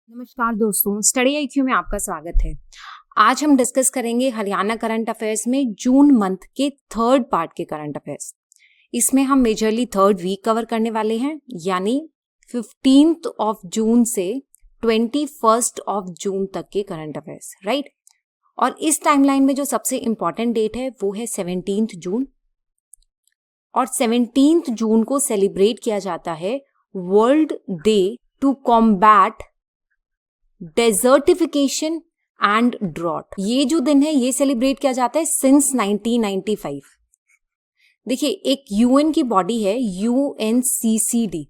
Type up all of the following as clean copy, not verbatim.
नमस्कार दोस्तों, study IQ में आपका स्वागत है। आज हम डिस्कस करेंगे हरियाणा करंट अफेयर्स में जून मंथ के थर्ड पार्ट के करंट अफेयर्स। इसमें हम मेजरली थर्ड वीक कवर करने वाले हैं, यानी 15th ऑफ जून से 21st ऑफ जून तक के करंट अफेयर्स, राइट। और इस टाइमलाइन में जो सबसे इंपॉर्टेंट डेट है वो है 17th जून, और 17th जून को सेलिब्रेट किया जाता है world day to combat desertification and drought. ये जो दिन है ये सेलिब्रेट किया जाता है सिंस 1995। देखिए, एक यूएन की बॉडी है UNCCD,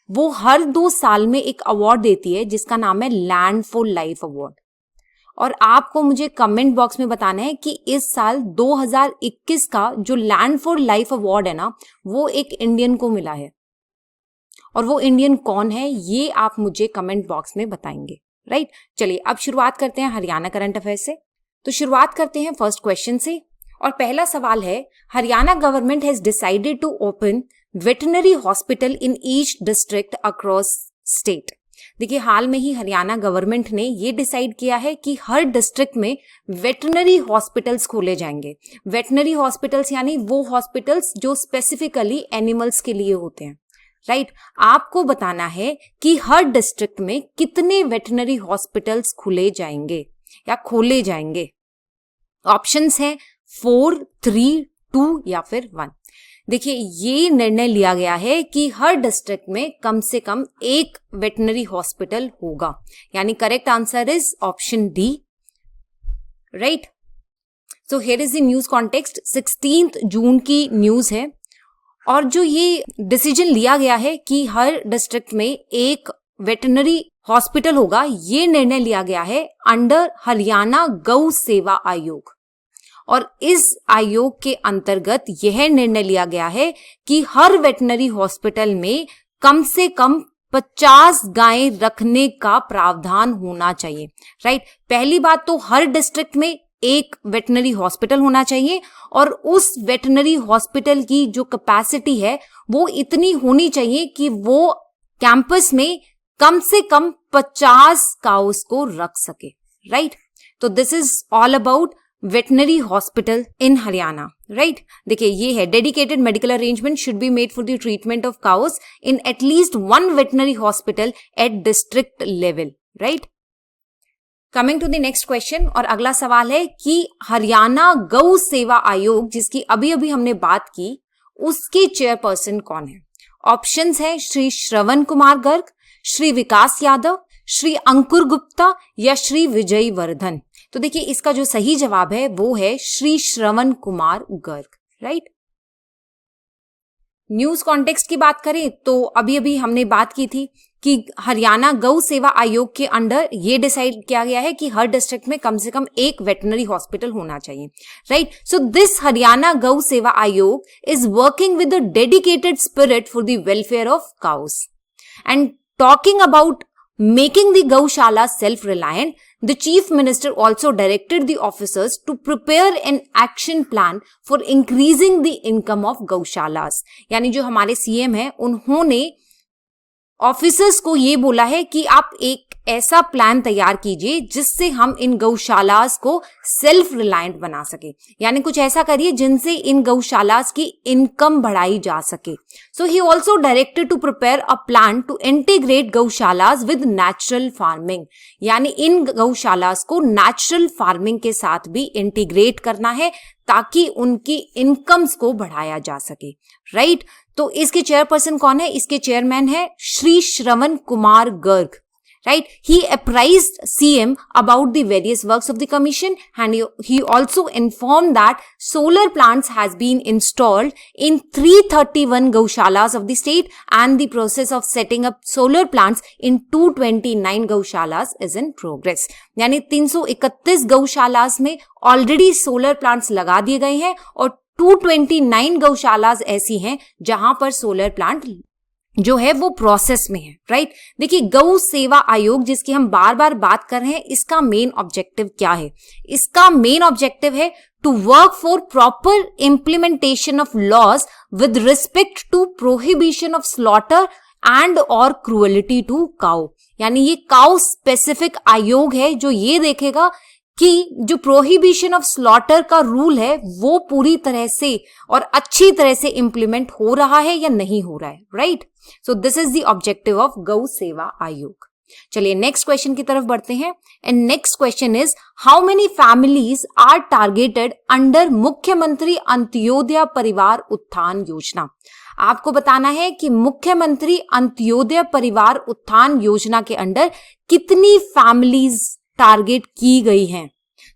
वो हर 2 साल में एक अवार्ड देती है जिसका नाम है लैंड फॉर लाइफ अवार्ड। और आपको मुझे कमेंट बॉक्स में बताना है कि इस साल 2021 का जो लैंड फॉर लाइफ अवार्ड है ना, वो एक इंडियन को मिला है, और वो इंडियन कौन है ये आप मुझे कमेंट बॉक्स में बताएंगे, राइट। चलिए अब शुरुआत करते हैं हरियाणा करंट अफेयर से। तो शुरुआत करते हैं फर्स्ट क्वेश्चन से, और पहला सवाल है, Haryana government has decided to open veterinary hospital in each district across state. देखिए, हाल में ही हरियाणा गवर्नमेंट ने ये डिसाइड किया है कि हर डिस्ट्रिक्ट में वेटरनरी हॉस्पिटल्स खोले जाएंगे। वेटरनरी हॉस्पिटल्स यानी वो हॉस्पिटल्स जो स्पेसिफिकली एनिमल्स के लिए होते हैं, राइट। आपको बताना है कि हर डिस्ट्रिक्ट में कितने वेटरनरी हॉस्पिटल्स खुले जाएंगे या खोले जाएंगे। ऑप्शंस हैं 4, 3, 2 या फिर 1। देखिए, ये निर्णय लिया गया है कि हर डिस्ट्रिक्ट में कम से कम एक वेटरनरी हॉस्पिटल होगा, यानी correct answer is option D, right. So here is the news context. 16 जून की न्यूज है, और जो ये डिसीजन लिया गया है कि हर डिस्ट्रिक्ट में एक वेटरनरी हॉस्पिटल होगा, ये निर्णय लिया गया है अंडर हरियाणा गौ सेवा आयोग। और इस आयोग के अंतर्गत यह निर्णय लिया गया है कि हर वेटरनरी हॉस्पिटल में कम से कम 50 गायें रखने का प्रावधान होना चाहिए, राइट। पहली बात तो हर डिस्ट्रिक्ट में एक वेटरनरी हॉस्पिटल होना चाहिए, और उस वेटरनरी हॉस्पिटल की जो कैपेसिटी है वो इतनी होनी चाहिए कि वो कैंपस में कम से कम 50 काउस को रख सके, राइट। तो this is all about veterinary hospital in Haryana, right. देखिए, ये है dedicated medical arrangement should be made for the treatment of cows in at least 1 veterinary hospital at district level, right. Coming to the next question, और अगला सवाल है कि हरियाणा गौ सेवा आयोग जिसकी अभी अभी हमने बात की, उसके चेयरपर्सन कौन है। ऑप्शंस है श्री श्रवण कुमार गर्ग, श्री विकास यादव, श्री अंकुर गुप्ता या श्री विजय वर्धन। तो देखिए, इसका जो सही जवाब है वो है Shri Shravan Kumar Garg, right. News context की बात करें तो अभी अभी हमने बात की थी कि हरियाणा गौ सेवा आयोग के अंडर ये डिसाइड किया गया है कि हर डिस्ट्रिक्ट में कम से कम एक वेटरनरी हॉस्पिटल होना चाहिए, राइट। सो दिस हरियाणा गौ सेवा आयोग is working with a dedicated spirit for the welfare of cows and talking about making the gaushala self-reliant, the chief minister also directed the officers to prepare an action plan for increasing the income of gaushalas। यानी जो हमारे CM है उन्होंने officers को ये बोला है कि आप एक ऐसा प्लान तैयार कीजिए जिससे हम इन गौशालास को सेल्फ रिलायंट बना सके, यानी कुछ ऐसा करिए जिनसे इन गौशालास की इनकम बढ़ाई जा सके। So he also directed to prepare a plan to integrate gaushalas with natural farming, यानी इन गौशालास को नेचुरल फार्मिंग के साथ भी इंटीग्रेट करना है ताकि उनकी इनकम्स को बढ़ाया जा सके, राइट। तो इसके चेयरपर्सन कौन है, इसके चेयरमैन है Shri Shravan Kumar Garg, right? He apprised CM about the various works of the commission, and he also informed that solar plants has been installed in 331 gaushalas of the state, and the process of setting up solar plants in 229 gaushalas is in progress। यानी 331 गौशालास में already solar plants लगा दिए गए हैं, और 229 गौशालास ऐसी हैं जहां पर सोलर प्लांट जो है वो प्रोसेस में है, राइट। देखिए, गौ सेवा आयोग जिसकी हम बार बार बात कर रहे हैं, इसका मेन ऑब्जेक्टिव क्या है। इसका मेन ऑब्जेक्टिव है to work for proper implementation of laws with respect to prohibition of slaughter and और क्रूएलिटी टू काउ, यानी ये काउ स्पेसिफिक आयोग है जो ये देखेगा कि जो प्रोहिबिशन ऑफ स्लॉटर का रूल है वो पूरी तरह से और अच्छी तरह से इंप्लीमेंट हो रहा है या नहीं हो रहा है, right. So this is the objective of गौ सेवा आयोग। चलिए नेक्स्ट क्वेश्चन की तरफ बढ़ते हैं and next question is how many families are targeted under Mukhyamantri Antyodaya परिवार उत्थान योजना। आपको बताना है कि मुख्यमंत्री अंत्योदय परिवार उत्थान योजना के अंडर कितनी फैमिलीज टारगेट की गई हैं।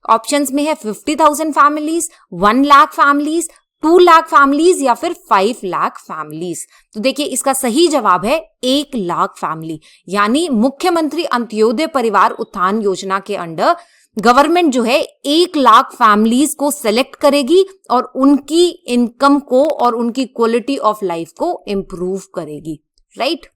ऑप्शंस में है 50,000 families, 1 lakh families, 2 lakh families या फिर 5 लाख फैमिलीज। तो देखिए इसका सही जवाब है 1 लाख फैमिली, यानी मुख्यमंत्री अंत्योदय परिवार उत्थान योजना के अंडर गवर्नमेंट जो है 1 लाख फैमिलीज को सेलेक्ट करेगी और उनकी इनकम को और उनकी क्वालिटी ऑफ लाइफ को इंप्रूव करेगी, राइट।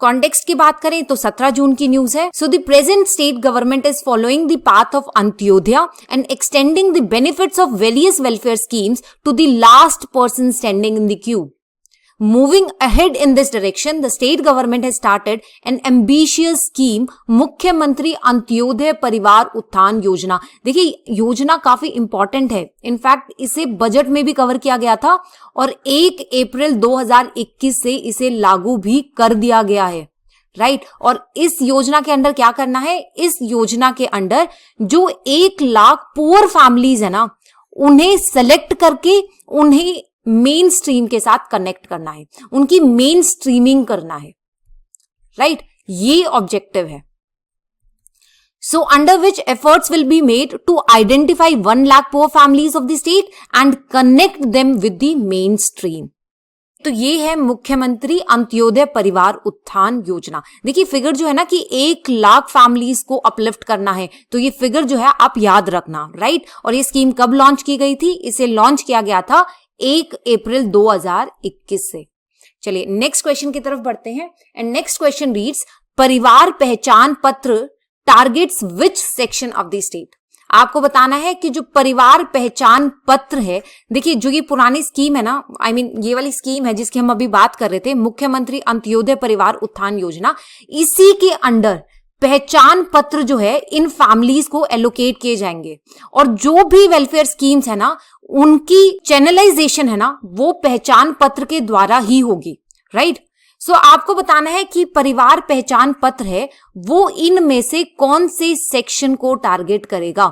कॉन्टेक्स्ट की बात करें तो 17 जून की न्यूज है। So the present state government is following the path of Antyodaya and extending the benefits of various welfare schemes to the last person standing in the queue. Moving ahead in this direction, the state government has started an ambitious scheme, मुख्यमंत्री अंत्योदय परिवार उत्थान योजना। देखिए योजना काफी important है, in fact इसे budget में भी cover किया गया था और 1 अप्रैल 2021 से इसे लागू भी कर दिया गया है, राइट। और इस योजना के अंडर क्या करना है, इस योजना के अंडर जो 1 लाख पुअर फैमिलीज है ना, उन्हें सेलेक्ट करके उन्हें मेन स्ट्रीम के साथ कनेक्ट करना है, उनकी मेन स्ट्रीमिंग करना है, राइट। ये ऑब्जेक्टिव है। So under which efforts will be made to identify 1 lakh poor families of the state and connect them with the mainstream. तो ये है मुख्यमंत्री अंत्योदय परिवार उत्थान योजना। देखिए फिगर जो है ना कि 1 लाख फैमिलीज को अपलिफ्ट करना है, तो ये फिगर जो है आप याद रखना, राइट। और ये स्कीम कब लॉन्च की गई थी, इसे लॉन्च किया गया था 1 अप्रैल 2021 से। चलिए नेक्स्ट क्वेश्चन की तरफ बढ़ते हैं एंड नेक्स्ट क्वेश्चन रीड्स परिवार पहचान पत्र targets which section of the state. आपको बताना है कि जो परिवार पहचान पत्र है, देखिए जो ये पुरानी स्कीम है ना, ये वाली स्कीम है जिसकी हम अभी बात कर रहे थे, मुख्यमंत्री अंत्योदय परिवार उत्थान योजना, इसी के अंडर पहचान पत्र जो है इन फैमिलीज को एलोकेट किए जाएंगे और जो भी वेलफेयर स्कीम्स है ना उनकी चैनलाइजेशन है ना वो पहचान पत्र के द्वारा ही होगी, राइट। सो आपको बताना है कि परिवार पहचान पत्र है वो इनमें से कौन से सेक्शन को टारगेट करेगा,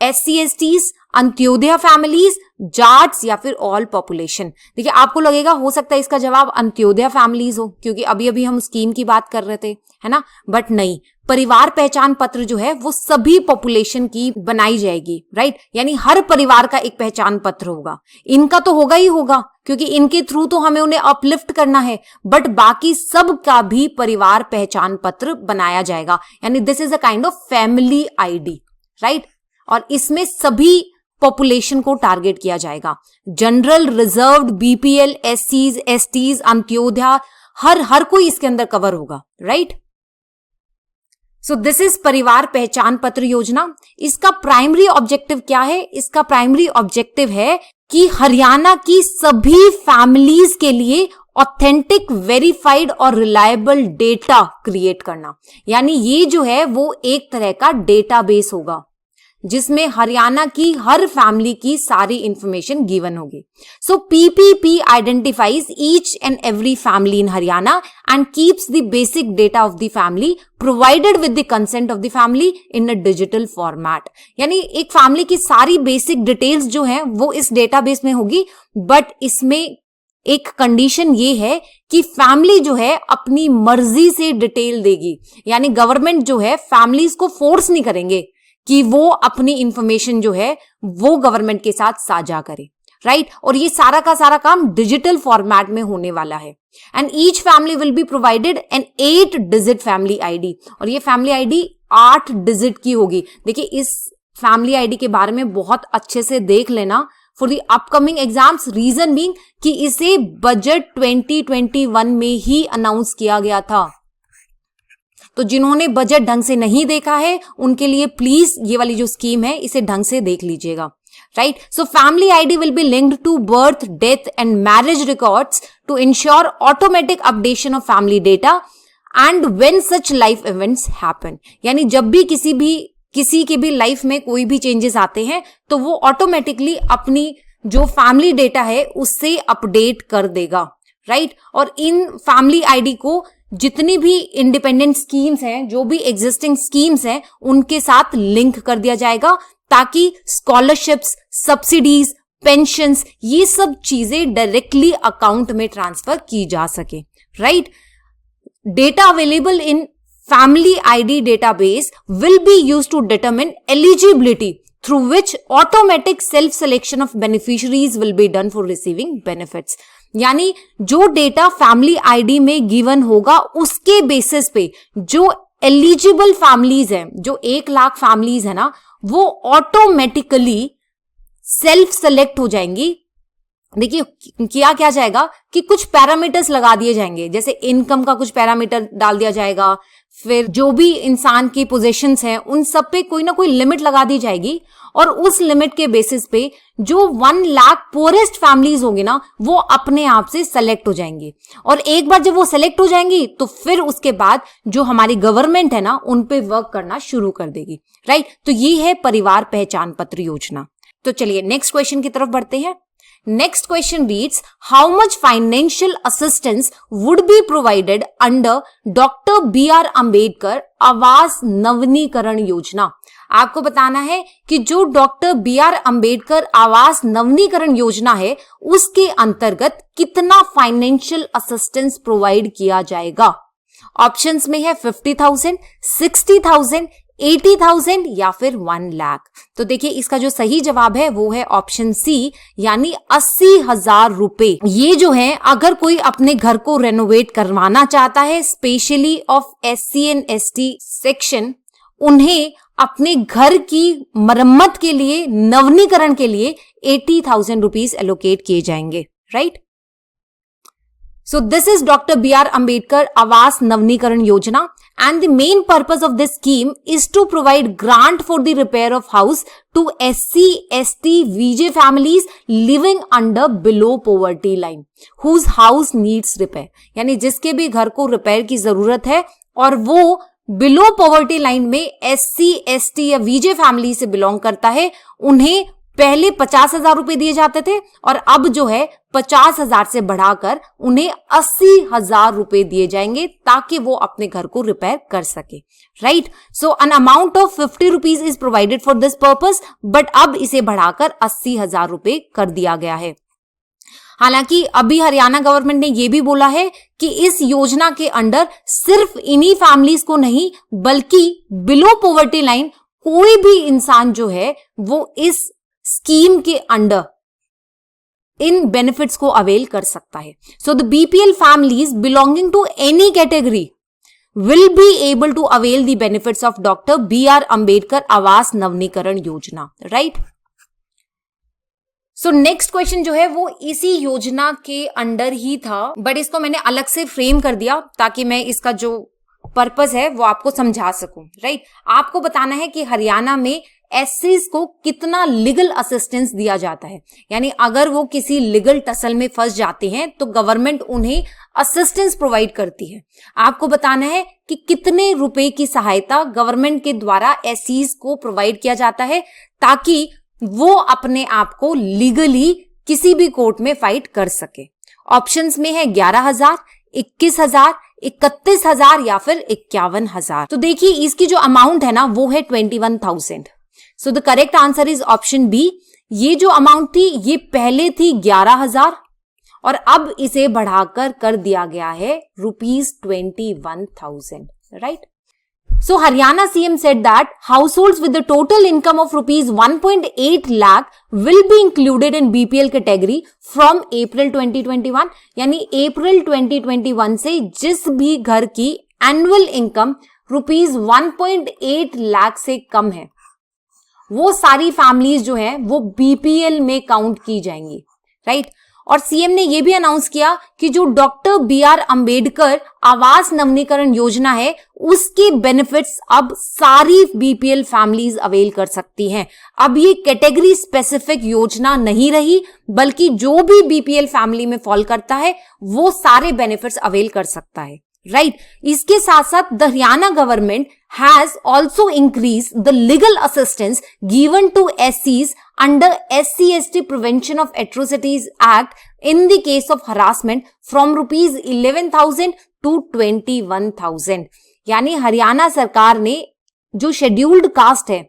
SC/STs, अंत्योदय फैमिलीज, जाट्स या फिर ऑल पॉपुलेशन। देखिए आपको लगेगा हो सकता है इसका जवाब अंत्योदय फैमिलीज हो क्योंकि अभी अभी हम स्कीम की बात कर रहे थे, है ना, बट नहीं, परिवार पहचान पत्र जो है वो सभी पॉपुलेशन की बनाई जाएगी, राइट। यानी हर परिवार का एक पहचान पत्र होगा, इनका तो होगा ही होगा क्योंकि इनके थ्रू तो हमें उन्हें अपलिफ्ट करना है, बट बाकी सब का भी परिवार पहचान पत्र बनाया जाएगा, यानी this is a kind of family ID, right. और इसमें सभी पॉपुलेशन को टारगेट किया जाएगा, general, reserved, BPL, SCs, STs, Antyodaya, हर कोई इसके अंदर कवर होगा, राइट। सो दिस इज परिवार पहचान पत्र योजना। इसका प्राइमरी ऑब्जेक्टिव क्या है, इसका प्राइमरी ऑब्जेक्टिव है कि हरियाणा की सभी फैमिलीज के लिए ऑथेंटिक, वेरीफाइड और रिलायबल डेटा क्रिएट करना। यानी ये जो है वो एक तरह का डेटाबेस होगा जिसमें हरियाणा की हर फैमिली की सारी इंफॉर्मेशन गिवन होगी। सो PPP identifies each and every family in Haryana and keeps the basic data of the family provided with the consent of the family in a digital format. यानी एक फैमिली की सारी बेसिक डिटेल्स जो है वो इस database में होगी, बट इसमें एक कंडीशन ये है कि फैमिली जो है अपनी मर्जी से डिटेल देगी, यानी गवर्नमेंट जो है फैमिलीज को फोर्स नहीं करेंगे कि वो अपनी इंफॉर्मेशन जो है वो गवर्नमेंट के साथ साझा करे, राइट। और ये सारा का सारा काम डिजिटल फॉर्मेट में होने वाला है and each family will be provided N 8 digit family ID, और ये फैमिली आईडी 8 डिजिट की होगी। देखिए इस फैमिली आईडी के बारे में बहुत अच्छे से देख लेना for the upcoming exams, reason being कि इसे बजट 2021 में ही अनाउंस किया गया था। तो जिन्होंने बजट ढंग से नहीं देखा है उनके लिए प्लीज ये वाली जो स्कीम है इसे ढंग से देख लीजिएगा, right? So family ID will be linked to birth, death and marriage records to ensure automatic updation of family data and when such life events happen. यानी जब भी किसी के भी लाइफ में कोई भी चेंजेस आते हैं तो वो ऑटोमेटिकली अपनी जो फैमिली डेटा है उससे अपडेट कर देगा, राइट? और इन फैमिली आईडी को जितनी भी इंडिपेंडेंट स्कीम्स हैं, जो भी एग्जिस्टिंग स्कीम्स हैं, उनके साथ लिंक कर दिया जाएगा ताकि स्कॉलरशिप्स, सब्सिडीज, पेंशन्स, ये सब चीजें डायरेक्टली अकाउंट में ट्रांसफर की जा सके, right? Data available in family ID database will be used to determine eligibility through which automatic self-selection of beneficiaries will be done for receiving benefits. यानी जो data family ID में given होगा उसके basis पे जो एलिजिबल फैमिलीज हैं, जो 1 lakh families है ना, वो ऑटोमेटिकली सेल्फ सेलेक्ट हो जाएंगी। देखिए किया क्या जाएगा कि कुछ पैरामीटर्स लगा दिए जाएंगे, जैसे इनकम का कुछ पैरामीटर डाल दिया जाएगा, फिर जो भी इंसान की पोजीशंस हैं उन सब पे कोई ना कोई लिमिट लगा दी जाएगी और उस लिमिट के बेसिस पे जो 1 लाख पुअरेस्ट फैमिलीज होंगी ना वो अपने आप से सेलेक्ट हो जाएंगी। और एक बार जब वो सेलेक्ट हो जाएंगी तो फिर उसके बाद जो हमारी गवर्नमेंट है ना उन पे वर्क करना शुरू कर देगी, राइट? तो ये है परिवार पहचान पत्र योजना। तो चलिए नेक्स्ट क्वेश्चन की तरफ बढ़ते हैं। Next question reads, how much financial assistance would be provided under Dr. B.R. Ambedkar आवास नवीनीकरण योजना? आपको बताना है कि जो डॉक्टर B.R. अम्बेडकर आवास नवीनीकरण योजना है उसके अंतर्गत कितना फाइनेंशियल असिस्टेंस प्रोवाइड किया जाएगा। ऑप्शंस में है 50,000, 60,000, 80,000 या फिर 1 लाख। तो देखिए इसका जो सही जवाब है वो है ऑप्शन सी, यानी 80,000 रुपए। ये जो है अगर कोई अपने घर को रेनोवेट करवाना चाहता है, specially of SC and ST section, उन्हें अपने घर की मरम्मत के लिए, नवीनीकरण के लिए 80,000 रुपीज एलोकेट किए जाएंगे, right? So this is Dr. B.R. Ambedkar Awas Navnikaran Yojana and the main purpose of this scheme is to provide grant for the repair of house to SC, ST, VJ families living under below poverty line whose house needs repair। यानी जिसके भी घर को repair की जरूरत है और वो बिलो पॉवर्टी लाइन में SC, ST या VJ फैमिली से बिलोंग करता है, उन्हें पहले 50,000 रुपए दिए जाते थे और अब जो है 50,000 से बढ़ाकर उन्हें 80,000 रुपए दिए जाएंगे ताकि वो अपने घर को रिपेयर कर सके, right? So an amount of 50 rupees is provided for this purpose, but अब इसे बढ़ाकर 80,000 रुपए कर दिया गया है। हालांकि अभी हरियाणा गवर्नमेंट ने यह भी बोला है कि इस योजना के अंडर सिर्फ इन्हीं फैमिलीज को नहीं बल्कि बिलो पॉवर्टी लाइन कोई भी इंसान जो है वो इस स्कीम के अंडर इन बेनिफिट्स को अवेल कर सकता है। So the BPL families belonging to any category will be able to avail the benefits of doctor B.R. Ambedkar Awas Navinikaran योजना, राइट? सो नेक्स्ट क्वेश्चन जो है वो इसी योजना के अंडर ही था, बट इसको मैंने अलग से फ्रेम कर दिया ताकि मैं इसका जो पर्पस है वो आपको समझा सकूं, राइट? आपको बताना है कि हरियाणा में एससीज को कितना लीगल असिस्टेंस दिया जाता है, यानी अगर वो किसी लीगल टसल में फंस जाते हैं तो गवर्नमेंट उन्हें असिस्टेंस प्रोवाइड करती है। आपको बताना है कि कितने रुपए की सहायता गवर्नमेंट के द्वारा एससीज को प्रोवाइड किया जाता है ताकि वो अपने आप को लीगली किसी भी कोर्ट में फाइट कर सके। ऑप्शंस में है 11,000, 21,000, 31,000 या फिर 51,000। तो देखिए इसकी जो अमाउंट है ना वो है 21,000। So the correct answer is option B. ये जो अमाउंट थी ये पहले थी 11,000 और अब इसे बढ़ाकर कर दिया गया है ₹21,000, right? So Haryana CM said that households with the total income of rupees 1.8 lakh will be included in BPL category from April 2021। यानी अप्रैल 2021 से जिस भी घर की एनुअल इनकम रुपीज 1.8 लाख से कम है वो सारी फैमिलीज जो है वो BPL में काउंट की जाएंगी, राइट? और सीएम ने यह भी अनाउंस किया कि जो डॉक्टर BR अंबेडकर आवास नवीनीकरण योजना है उसके बेनिफिट्स अब सारी बीपीएल फैमिलीज अवेल कर सकती हैं। अब ये कैटेगरी स्पेसिफिक योजना नहीं रही, बल्कि जो भी बीपीएल फैमिली में फॉल करता है वो सारे बेनिफिट्स अवेल कर सकता है, राइट। इसके साथ साथ the Haryana government has also increased the legal assistance given to SCs under SC/ST Prevention of Atrocities Act in the case of harassment from rupees 11,000 to 21,000। यानी हरियाणा सरकार ने जो शेड्यूल्ड कास्ट है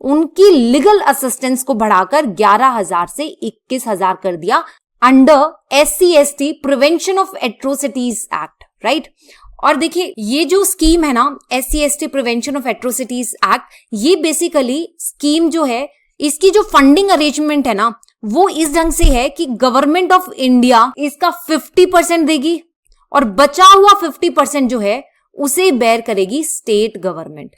उनकी लीगल असिस्टेंस को बढ़ाकर 11,000 से 21,000 कर दिया under SC/ST Prevention of Atrocities Act, right. और देखिए ये जो स्कीम है ना SC/ST prevention of atrocities act, ये बेसिकली स्कीम जो है इसकी जो फंडिंग अरेंजमेंट है ना वो इस ढंग से है कि गवर्नमेंट ऑफ इंडिया इसका 50% देगी और बचा हुआ 50% जो है उसे बेयर करेगी state government,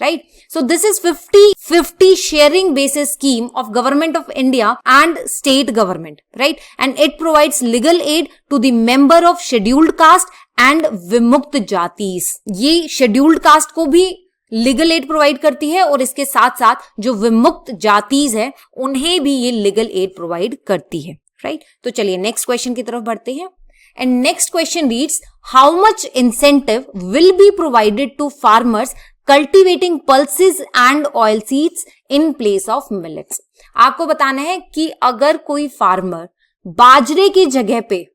right? So this is 50-50 sharing basis scheme of government of India and state government, right? And it provides legal aid to the member of scheduled caste and विमुक्त जातीस। ये शेड्यूल्ड कास्ट को भी legal aid provide करती है और इसके साथ साथ जो विमुक्त जातीज है उन्हें भी ये लीगल एड प्रोवाइड करती है, राइट। तो चलिए नेक्स्ट क्वेश्चन की तरफ बढ़ते हैं। And next question reads, how much incentive will be provided to farmers cultivating pulses and oil seeds in place of millets. आपको बताना है कि अगर कोई फार्मर बाजरे की जगह पे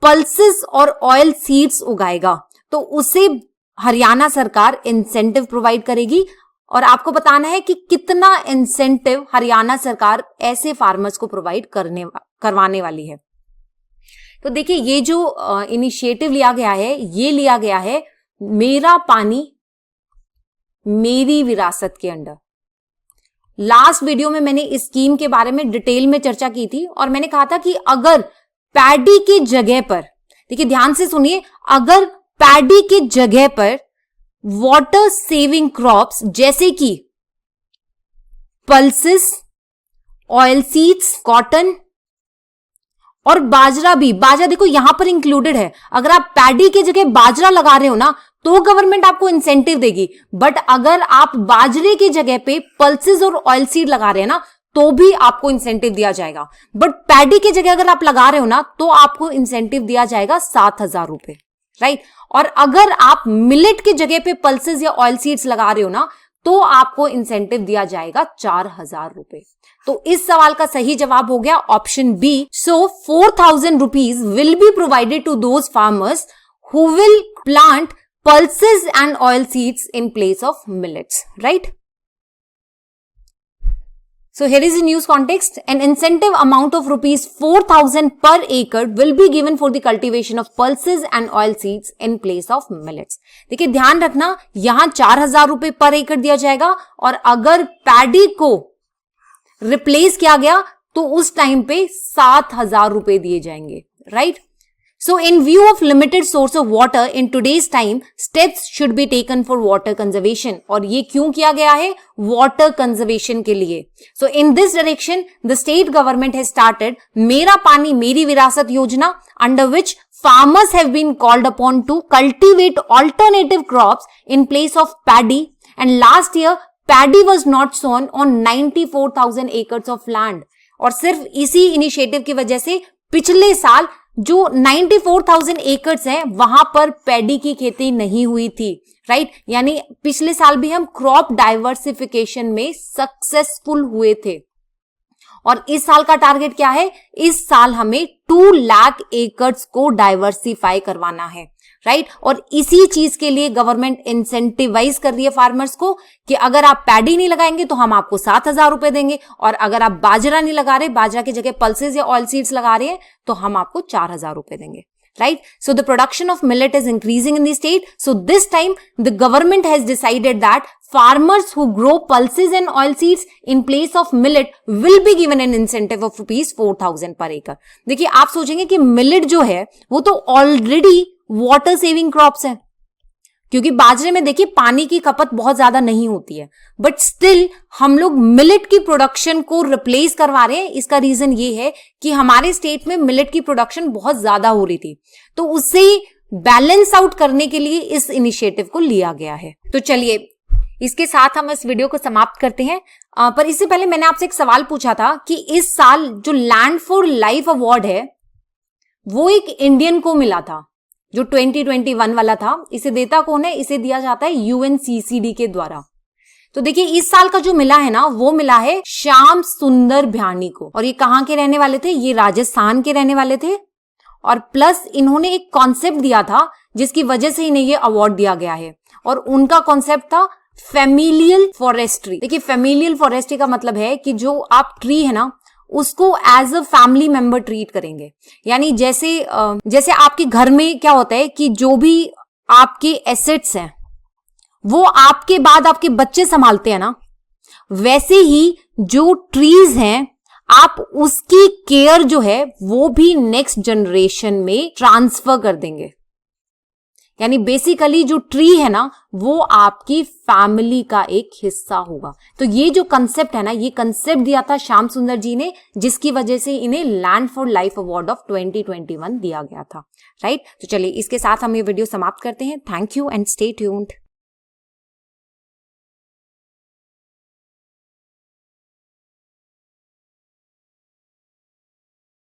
पल्सेस और ऑयल सीड्स उगाएगा तो उसे हरियाणा सरकार इंसेंटिव प्रोवाइड करेगी। और आपको बताना है कि कितना इंसेंटिव हरियाणा सरकार ऐसे फार्मर्स को प्रोवाइड करवाने वाली है। तो देखिए ये जो इनिशिएटिव लिया गया है ये लिया गया है मेरा पानी मेरी विरासत के अंडर। लास्ट वीडियो में मैंने इस स्कीम के बारे में डिटेल में चर्चा की थी और मैंने कहा था कि अगर पैडी की जगह पर, देखिए ध्यान से सुनिए, अगर पैडी की जगह पर वाटर सेविंग क्रॉप्स जैसे कि पल्सेस, ऑयल सीड्स, कॉटन और बाजरा भी, बाजरा देखो यहां पर इंक्लूडेड है, अगर आप पैडी की जगह बाजरा लगा रहे हो ना तो गवर्नमेंट आपको इंसेंटिव देगी। बट अगर आप बाजरे की जगह पे पल्सेस और ऑयल सीड लगा रहे हैं ना तो भी आपको इंसेंटिव दिया जाएगा। बट पैडी की जगह अगर आप लगा रहे हो ना तो आपको इंसेंटिव दिया जाएगा 7,000 रुपए, राइट। और अगर आप मिलेट की जगह पे पल्सेस या ऑयल सीड्स लगा रहे हो ना तो आपको इंसेंटिव दिया जाएगा 4,000 रुपए। तो इस सवाल का सही जवाब हो गया option B. So 4,000 rupees will be provided to those farmers who will plant pulses and oil seeds in place of millets, right? So here is the news context. An incentive amount of rupees 4,000 per acre will be given for the cultivation of pulses and oil seeds in place of millets. देखिए ध्यान रखना यहां 4,000 रुपए पर एकड़ दिया जाएगा और अगर पैडी को रिप्लेस किया गया तो उस टाइम पे 7,000 रुपए दिए जाएंगे, right. So in view of limited source of water in today's time, steps should be taken for water conservation. और ये क्यों किया गया है? Water conservation के लिए। So in this direction, the state government has started मेरा पानी मेरी विरासत योजना, under which farmers have been called upon to cultivate alternative crops in place of paddy. And last year, paddy was not sown on 94,000 acres of land. और सिर्फ इसी initiative की वजह से पिछले साल जो 94,000 एकर्स है वहां पर पैडी की खेती नहीं हुई थी, राइट। यानी पिछले साल भी हम क्रॉप डाइवर्सिफिकेशन में सक्सेसफुल हुए थे और इस साल का टारगेट क्या है? इस साल हमें 2 लाख एकर्स को डाइवर्सिफाई करवाना है, राइट। और इसी चीज के लिए गवर्नमेंट इंसेंटिवाइज कर रही है फार्मर्स को कि अगर आप पैडी नहीं लगाएंगे तो हम आपको 7,000 रुपए देंगे और अगर आप बाजरा नहीं लगा रहे, बाजरा की जगह पल्सेस या ऑयल सीड्स लगा रहे हैं तो हम आपको 4,000 रुपए देंगे, right? So the production of millet is increasing in the state. So this time the government has decided that farmers who grow pulses and oil seeds in place of millet will be given an incentive of rupees 4,000 per acre. देखिए आप सोचेंगे कि millet जो है वो तो already water saving crops है, क्योंकि बाजरे में देखिए पानी की खपत बहुत ज्यादा नहीं होती है, बट स्टिल हम लोग मिलेट की प्रोडक्शन को रिप्लेस करवा रहे हैं। इसका रीजन ये है कि हमारे स्टेट में मिलेट की प्रोडक्शन बहुत ज्यादा हो रही थी, तो उससे बैलेंस आउट करने के लिए इस इनिशिएटिव को लिया गया है। तो चलिए इसके साथ हम इस वीडियो को समाप्त करते हैं। पर इससे पहले मैंने आपसे एक सवाल पूछा था कि इस साल जो लैंड फॉर लाइफ अवार्ड है वो एक इंडियन को मिला था, जो 2021 वाला था। इसे देता कौन है? इसे दिया जाता है UNCCD के द्वारा। तो देखिए इस साल का जो मिला है ना, वो मिला है श्याम सुंदर भ्याणी को। और ये कहां के रहने वाले थे? ये राजस्थान के रहने वाले थे। और प्लस इन्होंने एक कॉन्सेप्ट दिया था जिसकी वजह से इन्हें ये अवार्ड दिया गया है, और उनका कॉन्सेप्ट था फैमिलियल फॉरेस्ट्री। देखिए फैमिलियल फॉरेस्ट्री का मतलब है कि जो आप ट्री है ना उसको as a family member treat करेंगे। यानी जैसे आपके घर में क्या होता है कि जो भी आपके एसेट्स हैं वो आपके बाद आपके बच्चे संभालते हैं ना, वैसे ही जो ट्रीज हैं आप उसकी केयर जो है वो भी नेक्स्ट जनरेशन में ट्रांसफर कर देंगे। यानी बेसिकली जो ट्री है ना वो आपकी फैमिली का एक हिस्सा होगा। तो ये जो कंसेप्ट है ना, ये कंसेप्ट दिया था श्याम सुंदर जी ने, जिसकी वजह से इन्हें land for life award of 2021 दिया गया था। राइट? तो चलिए इसके साथ हम ये वीडियो समाप्त करते हैं। Thank you and stay tuned.